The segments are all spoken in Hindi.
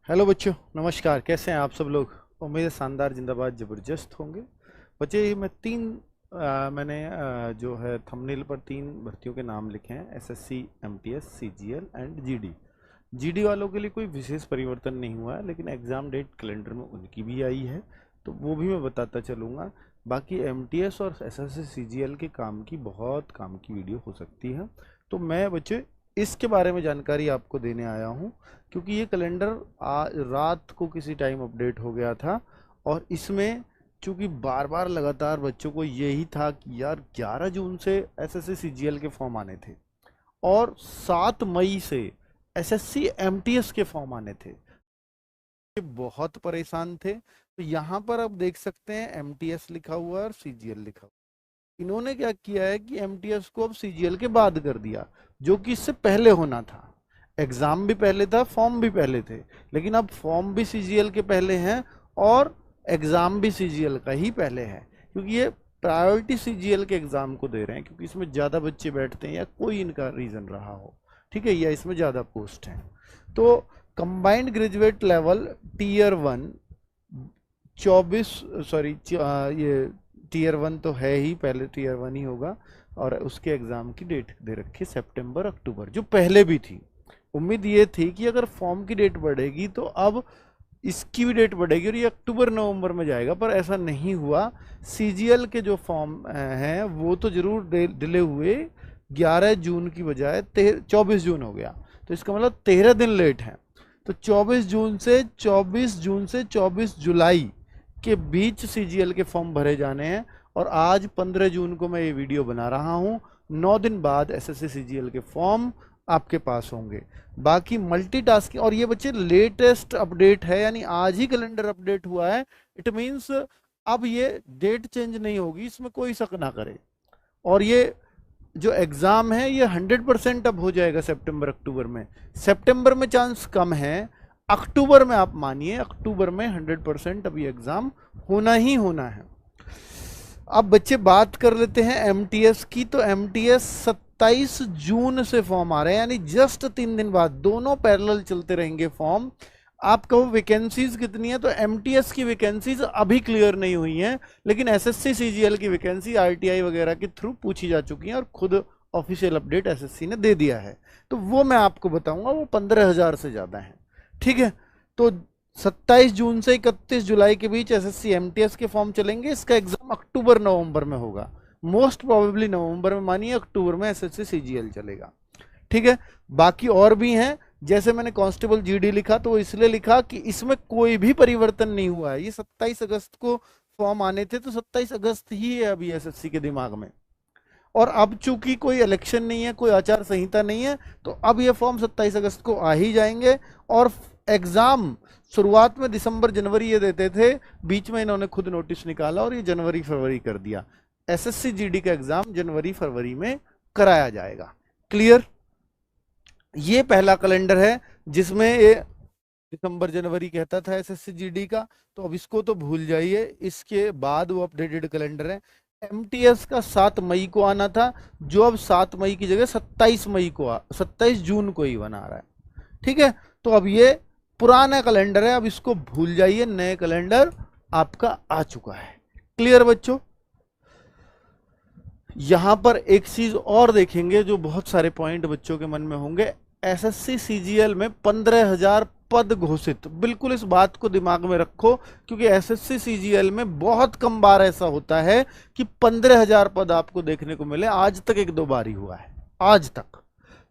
हेलो बच्चों, नमस्कार। कैसे हैं आप सब लोग? उम्मीद है शानदार, जिंदाबाद, ज़बरदस्त होंगे। बच्चे ये मैं मैंने जो है थंबनेल पर तीन भर्तियों के नाम लिखे हैं: SSC, MTS, CGL and GD. GD वालों के लिए कोई विशेष परिवर्तन नहीं हुआ है, लेकिन एग्ज़ाम डेट कैलेंडर में उनकी भी आई है, तो वो भी मैं बताता चलूँगा। बाकी एमटीएस और एसएससी सीजीएल के बहुत काम की वीडियो हो सकती है, तो मैं बच्चे इसके बारे में जानकारी आपको देने आया हूँ, क्योंकि ये कैलेंडर रात को किसी टाइम अपडेट हो गया था। और इसमें चूंकि बार बार लगातार बच्चों को यही था कि यार 11 जून से एसएससी सीजीएल के फॉर्म आने थे और 7 मई से एसएससी एमटीएस के फॉर्म आने थे। ये बहुत परेशान थे। तो यहाँ पर आप देख सकते हैं एमटीएस लिखा हुआ है और सीजीएल लिखा हुआ है। इन्होंने क्या किया है कि एमटीएस को अब सीजीएल के बाद कर दिया, जो कि इससे पहले होना था। एग्जाम भी पहले था, फॉर्म भी पहले थे, लेकिन अब फॉर्म भी सीजीएल के पहले हैं और एग्जाम भी सीजीएल का ही पहले है, क्योंकि ये प्रायोरिटी सीजीएल के एग्जाम को दे रहे हैं, क्योंकि इसमें ज़्यादा बच्चे बैठते हैं या कोई इनका रीज़न रहा हो, ठीक है, या इसमें ज़्यादा पोस्ट हैं। तो combined graduate level tier 1 24, sorry ये टीयर 1 तो है ही, पहले टीयर 1 ही होगा, और उसके एग्ज़ाम की डेट दे रखी है सितंबर अक्टूबर, जो पहले भी थी। उम्मीद ये थी कि अगर फॉर्म की डेट बढ़ेगी तो अब इसकी भी डेट बढ़ेगी और ये अक्टूबर नवंबर में जाएगा, पर ऐसा नहीं हुआ। सीजीएल के जो फॉर्म हैं वो तो जरूर डिले हुए, 11 जून की बजाय 24 जून हो गया, तो इसका मतलब 13 दिन लेट है। तो 24 जून से 24 जुलाई के बीच सीजीएल के फॉर्म भरे जाने हैं, और आज 15 जून को मैं ये वीडियो बना रहा हूँ। 9 दिन बाद एसएससी सीजीएल के फॉर्म आपके पास होंगे। बाकी मल्टीटास्किंग, और ये बच्चे लेटेस्ट अपडेट है, यानी आज ही कैलेंडर अपडेट हुआ है। इट मींस अब ये डेट चेंज नहीं होगी, इसमें कोई शक ना करे। और ये जो एग्जाम है ये 100% अब हो जाएगा सितंबर अक्टूबर में। सितंबर में चांस कम है, अक्टूबर में आप मानिए, अक्टूबर में 100% अब ये एग्जाम होना ही होना है। अब बच्चे बात कर लेते हैं एमटीएस की। तो एमटीएस 27 जून से फॉर्म आ रहे हैं, यानी जस्ट 3 दिन बाद, दोनों पैरेलल चलते रहेंगे फॉर्म। आप कहो वैकेंसीज कितनी है, तो एमटीएस की वैकेंसीज अभी क्लियर नहीं हुई हैं, लेकिन एसएससी सीजीएल की वैकेंसी आरटीआई वगैरह के थ्रू पूछी जा चुकी हैं और खुद ऑफिशियल अपडेट एसएससी ने दे दिया है, तो वो मैं आपको बताऊंगा। वो 15,000 से ज़्यादा है, ठीक है। तो 27 जून से 31 जुलाई के बीच एसएससी एमटीएस के फॉर्म चलेंगे। इसका एग्जाम अक्टूबर नवंबर में होगा, मोस्ट प्रोबेबली नवंबर में, मानिए अक्टूबर में एसएससी सीजीएल चलेगा, ठीक है। बाकी और भी हैं, जैसे मैंने कांस्टेबल जीडी लिखा तो इसलिए लिखा कि इसमें कोई भी परिवर्तन नहीं हुआ है। ये 27 अगस्त को फॉर्म आने थे, तो 27 अगस्त ही है अभी एसएससी के दिमाग में। और अब चूंकि कोई इलेक्शन नहीं है, कोई आचार संहिता नहीं है, तो अब ये फॉर्म 27 अगस्त को आ ही जाएंगे। और एग्जाम शुरुआत में दिसंबर जनवरी ये देते थे, बीच में इन्होंने खुद नोटिस निकाला और ये जनवरी फरवरी कर दिया। एसएससी जीडी का एग्जाम जनवरी फरवरी में कराया जाएगा। क्लियर? ये पहला कैलेंडर है जिसमें ये दिसंबर जनवरी कहता था एसएससी जीडी का, तो अब इसको तो भूल जाइए। इसके बाद वो अपडेटेड कैलेंडर है। एमटीएस का 7 मई को आना था, जो अब 7 मई की जगह 27 जून को ही बना रहा है, ठीक है। तो अब ये पुराना कैलेंडर है, अब इसको भूल जाइए, नए कैलेंडर आपका आ चुका है। क्लियर बच्चों? यहां पर एक चीज और देखेंगे जो बहुत सारे पॉइंट बच्चों के मन में होंगे। एसएससी सीजीएल में 15,000 पद घोषित, बिल्कुल इस बात को दिमाग में रखो, क्योंकि एसएससी सीजीएल में बहुत कम बार ऐसा होता है कि 15,000 पद आपको देखने को मिले। आज तक 1-2 बार ही हुआ है, आज तक।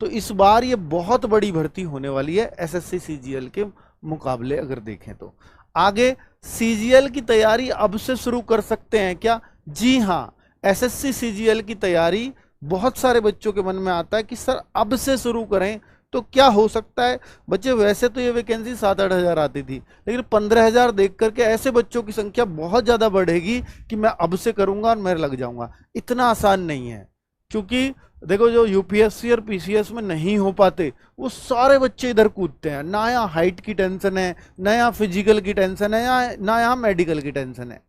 तो इस बार ये बहुत बड़ी भर्ती होने वाली है एसएससी सीजीएल के मुकाबले अगर देखें तो। आगे सीजीएल की तैयारी अब से शुरू कर सकते हैं क्या? जी हाँ, एसएससी सीजीएल की तैयारी बहुत सारे बच्चों के मन में आता है कि सर अब से शुरू करें तो क्या हो सकता है। बच्चे वैसे तो ये वैकेंसी 7-8 हज़ार आती थी, लेकिन 15,000 देख करके ऐसे बच्चों की संख्या बहुत ज़्यादा बढ़ेगी कि मैं अब से करूंगा और मैं लग जाऊंगा। इतना आसान नहीं है, क्योंकि देखो जो यूपीएससी और पीसीएस में नहीं हो पाते वो सारे बच्चे इधर कूदते हैं। ना यहाँ हाइट की टेंशन है, ना यहाँ फिजिकल की टेंशन है, ना यहाँ मेडिकल की टेंशन है।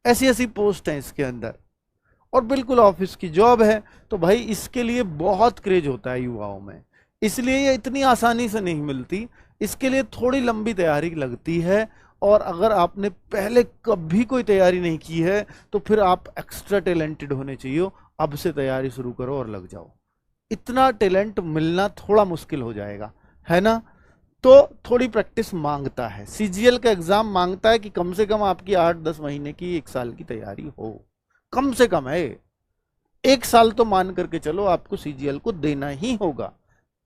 ऐसी ऐसी पोस्ट हैं इसके अंदर, और बिल्कुल ऑफिस की जॉब है। तो भाई इसके लिए बहुत क्रेज होता है युवाओं में, इसलिए ये इतनी आसानी से नहीं मिलती। इसके लिए थोड़ी लंबी तैयारी लगती है, और अगर आपने पहले कभी कोई तैयारी नहीं की है तो फिर आप एक्स्ट्रा टैलेंटेड होने चाहिए, अब से तैयारी शुरू करो और लग जाओ। इतना टैलेंट मिलना थोड़ा मुश्किल हो जाएगा, है ना। तो थोड़ी प्रैक्टिस मांगता है, सीजीएल का एग्जाम मांगता है कि कम से कम आपकी 8-10 महीने की, 1 साल की तैयारी हो, कम से कम है। 1 साल तो मान करके चलो आपको सीजीएल को देना ही होगा,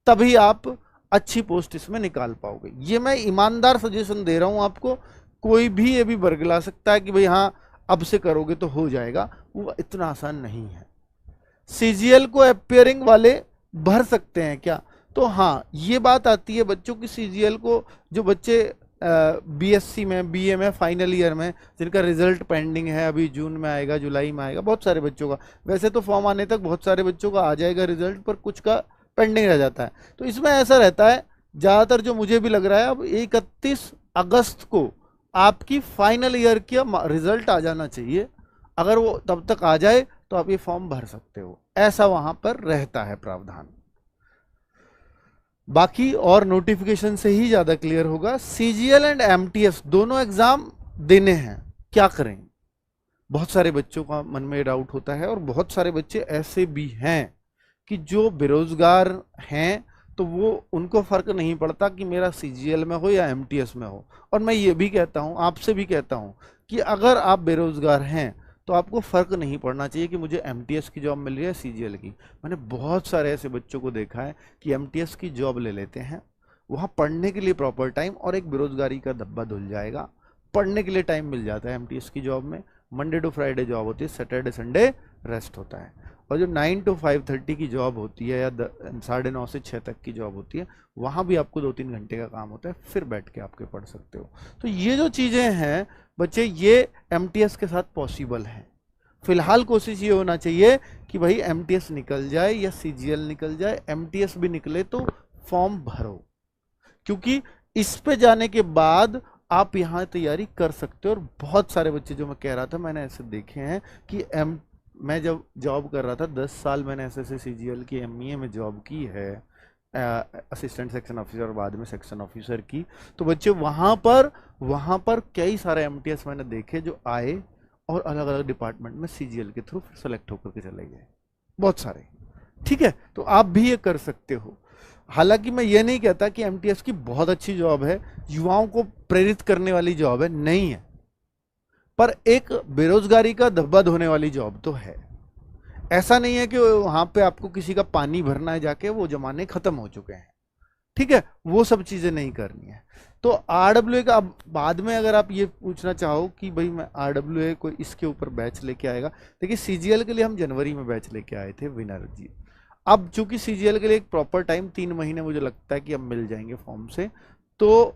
तभी आप अच्छी पोस्ट इसमें निकाल पाओगे। ये मैं ईमानदार सजेशन दे रहा हूं आपको। कोई भी ये भी बरगला सकता है कि भाई हाँ अब से करोगे तो हो जाएगा, वो इतना आसान नहीं है। सीजीएल को अपियरिंग वाले भर सकते हैं क्या? तो हाँ, ये बात आती है बच्चों की, सीजीएल को जो बच्चे बीएससी में, बीए में फाइनल ईयर में, जिनका रिजल्ट पेंडिंग है, अभी जून में आएगा, जुलाई में आएगा, बहुत सारे बच्चों का, वैसे तो फॉर्म आने तक बहुत सारे बच्चों का आ जाएगा रिजल्ट, पर कुछ का पेंडिंग रह जाता है। तो इसमें ऐसा रहता है ज़्यादातर, जो मुझे भी लग रहा है, अब 31 अगस्त को आपकी फाइनल ईयर का रिजल्ट आ जाना चाहिए। अगर वो तब तक आ जाए तो आप ये फॉर्म भर सकते हो, ऐसा वहां पर रहता है प्रावधान। बाकी और नोटिफिकेशन से ही ज्यादा क्लियर होगा। सीजीएल एंड एमटीएस दोनों एग्जाम देने हैं, क्या करें? बहुत सारे बच्चों का मन में डाउट होता है, और बहुत सारे बच्चे ऐसे भी हैं कि जो बेरोजगार हैं, तो वो उनको फर्क नहीं पड़ता कि मेरा सीजीएल में हो या एमटीएस में हो। और मैं ये भी कहता हूं, आपसे भी कहता हूं कि अगर आप बेरोजगार हैं तो आपको फर्क नहीं पड़ना चाहिए कि मुझे एमटीएस की जॉब मिल रही है सीजीएल की। मैंने बहुत सारे ऐसे बच्चों को देखा है कि एमटीएस की जॉब ले लेते हैं, वहां पढ़ने के लिए प्रॉपर टाइम, और एक बेरोजगारी का धब्बा धुल जाएगा, पढ़ने के लिए टाइम मिल जाता है एमटीएस की जॉब में। मंडे टू फ्राइडे जॉब होती है, सैटरडे संडे रेस्ट होता है। और जो 9 to 5:30 की जॉब होती है, या 9:30 से 6 तक की जॉब होती है, वहां भी आपको 2-3 घंटे का काम होता है, फिर बैठ के आपके पढ़ सकते हो। तो ये जो चीजें हैं बच्चे, ये एमटीएस के साथ पॉसिबल है। फिलहाल कोशिश ये होना चाहिए कि भाई एमटीएस निकल जाए या सीजीएल निकल जाए, एमटीएस भी निकले तो फॉर्म भरो, क्योंकि इस पे जाने के बाद आप यहाँ तैयारी कर सकते हो। और बहुत सारे बच्चे, जो मैं कह रहा था, मैंने ऐसे देखे हैं कि मैं जब जॉब कर रहा था 10 साल मैंने एसएससी सीजीएल की एमईए में जॉब की है, असिस्टेंट सेक्शन ऑफिसर और बाद में सेक्शन ऑफिसर की। तो बच्चे वहाँ पर कई सारे एमटीएस मैंने देखे जो आए और अलग अलग डिपार्टमेंट में सीजीएल के थ्रू फिर सेलेक्ट होकर के चले गए, बहुत सारे। ठीक है, तो आप भी ये कर सकते हो। हालांकि मैं ये नहीं कहता कि एमटीएस की बहुत अच्छी जॉब है, युवाओं को प्रेरित करने वाली जॉब है, नहीं है, पर एक बेरोजगारी का धब्बा धोने वाली जॉब तो है। ऐसा नहीं है कि वहां पे आपको किसी का पानी भरना है जाके, वो जमाने खत्म हो चुके हैं। ठीक है, वो सब चीजें नहीं करनी है। तो आरडब्ल्यूए का अब बाद में अगर आप ये पूछना चाहो कि भाई मैं आरडब्ल्यूए कोई इसके ऊपर बैच लेके आएगा, देखिए सीजीएल के लिए हम जनवरी में बैच लेके आए थे विनर जी। अब चूंकि सीजीएल के लिए एक प्रॉपर टाइम 3 महीने मुझे लगता है कि अब मिल जाएंगे फॉर्म से, तो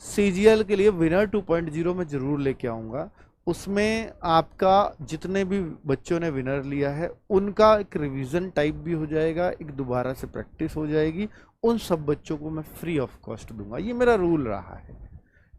सीजीएल के लिए विनर 2.0 में जरूर लेके आऊंगा। उसमें आपका जितने भी बच्चों ने विनर लिया है उनका एक रिवीजन टाइप भी हो जाएगा, एक दोबारा से प्रैक्टिस हो जाएगी। उन सब बच्चों को मैं फ्री ऑफ कॉस्ट दूंगा, ये मेरा रूल रहा है।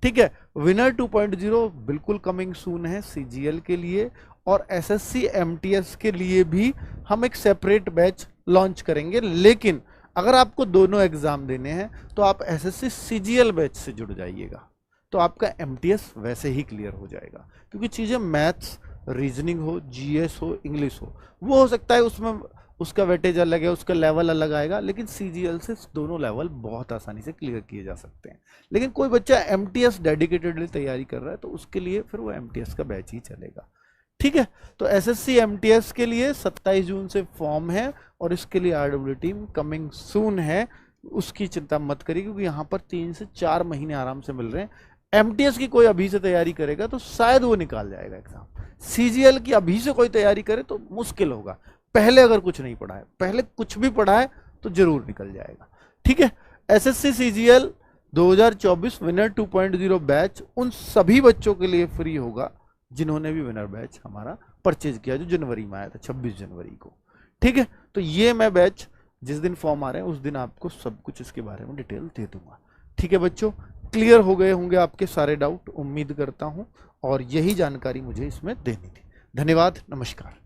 ठीक है, विनर 2.0 बिल्कुल कमिंग सून है सीजीएल के लिए, और एसएससी एमटीएस के लिए भी हम एक सेपरेट बैच लॉन्च करेंगे। लेकिन अगर आपको दोनों एग्जाम देने हैं तो आप एसएससी सीजीएल बैच से जुड़ जाइएगा, तो आपका एमटीएस वैसे ही क्लियर हो जाएगा। क्योंकि चीजें मैथ्स, रीजनिंग हो, जीएस हो, इंग्लिश हो हो सकता है उसमें उसका वेटेज अलग है, उसका लेवल अलग आएगा, लेकिन सीजीएल से दोनों लेवल बहुत आसानी से क्लियर किए जा सकते हैं। लेकिन कोई बच्चा एमटीएस डेडिकेटेडली तैयारी कर रहा है तो उसके लिए फिर वो एमटीएस का बैच ही चलेगा। ठीक है, तो एसएससी एमटीएस के लिए 27 जून से फॉर्म है, और इसके लिए आरडब्ल्यू टीम कमिंग सून है, उसकी चिंता मत करिए, क्योंकि यहाँ पर 3 से 4 महीने आराम से मिल रहे हैं। एमटीएस की कोई अभी से तैयारी करेगा तो शायद वो निकाल जाएगा एग्जाम। सीजीएल की अभी से कोई तैयारी करे तो मुश्किल होगा। पहले अगर कुछ नहीं पढ़ा है, पहले कुछ भी पढ़ा है, तो जरूर निकल जाएगा। ठीक है, एसएससी सीजीएल 2024 विनर 2.0 बैच उन सभी बच्चों के लिए फ्री होगा जिन्होंने भी विनर बैच हमारा परचेज किया, जो जनवरी में आया था, 26 जनवरी को। ठीक है, तो ये मैं बैच जिस दिन फॉर्म आ रहे हैं उस दिन आपको सब कुछ इसके बारे में डिटेल दे दूंगा। ठीक है बच्चों, क्लियर हो गए होंगे आपके सारे डाउट, उम्मीद करता हूं, और यही जानकारी मुझे इसमें देनी थी। धन्यवाद, नमस्कार।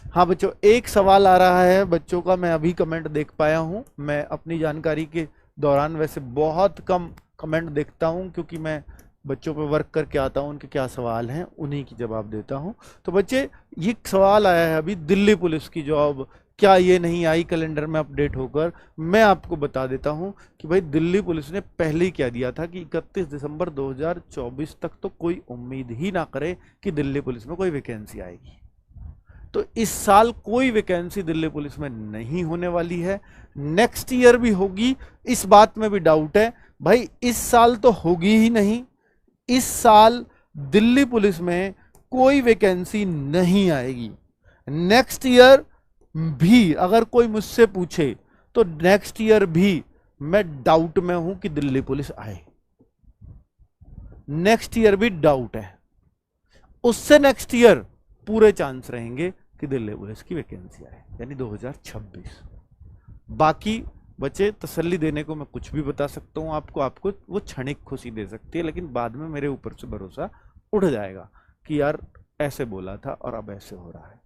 हाँ बच्चों, एक सवाल आ रहा है बच्चों का, मैं अभी कमेंट देख पाया हूं, मैं अपनी जानकारी के दौरान वैसे बहुत कम कमेंट देखता हूं, क्योंकि मैं बच्चों पे वर्क करके आता हूं, उनके क्या सवाल हैं उन्हीं की जवाब देता हूं। तो बच्चे, ये सवाल आया है अभी, दिल्ली पुलिस की जॉब क्या ये नहीं आई कैलेंडर में अपडेट होकर? मैं आपको बता देता हूं कि भाई दिल्ली पुलिस ने पहले ही कह दिया था कि 31 दिसंबर 2024 तक तो कोई उम्मीद ही ना करे कि दिल्ली पुलिस में कोई वैकेंसी आएगी। तो इस साल कोई वैकेंसी दिल्ली पुलिस में नहीं होने वाली है। नेक्स्ट ईयर भी होगी, इस बात में भी डाउट है भाई। इस साल तो होगी ही नहीं, इस साल दिल्ली पुलिस में कोई वैकेंसी नहीं आएगी। नेक्स्ट ईयर भी अगर कोई मुझसे पूछे तो नेक्स्ट ईयर भी मैं डाउट में हूं कि दिल्ली पुलिस आए। नेक्स्ट ईयर भी डाउट है। उससे नेक्स्ट ईयर पूरे चांस रहेंगे कि दिल्ली पुलिस की वैकेंसी आए, यानी 2026। बाकी बच्चे, तसल्ली देने को मैं कुछ भी बता सकता हूं आपको वो क्षणिक खुशी दे सकती है, लेकिन बाद में मेरे ऊपर से भरोसा उठ जाएगा कि यार ऐसे बोला था और अब ऐसे हो रहा है।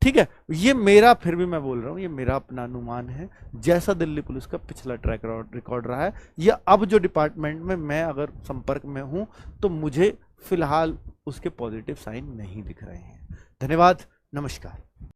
ठीक है, ये मेरा, फिर भी मैं बोल रहा हूं, ये मेरा अपना अनुमान है। जैसा दिल्ली पुलिस का पिछला ट्रैक रिकॉर्ड रहा है, या अब जो डिपार्टमेंट में मैं अगर संपर्क में हूं, तो मुझे फिलहाल उसके पॉजिटिव साइन नहीं दिख रहे हैं। धन्यवाद, नमस्कार।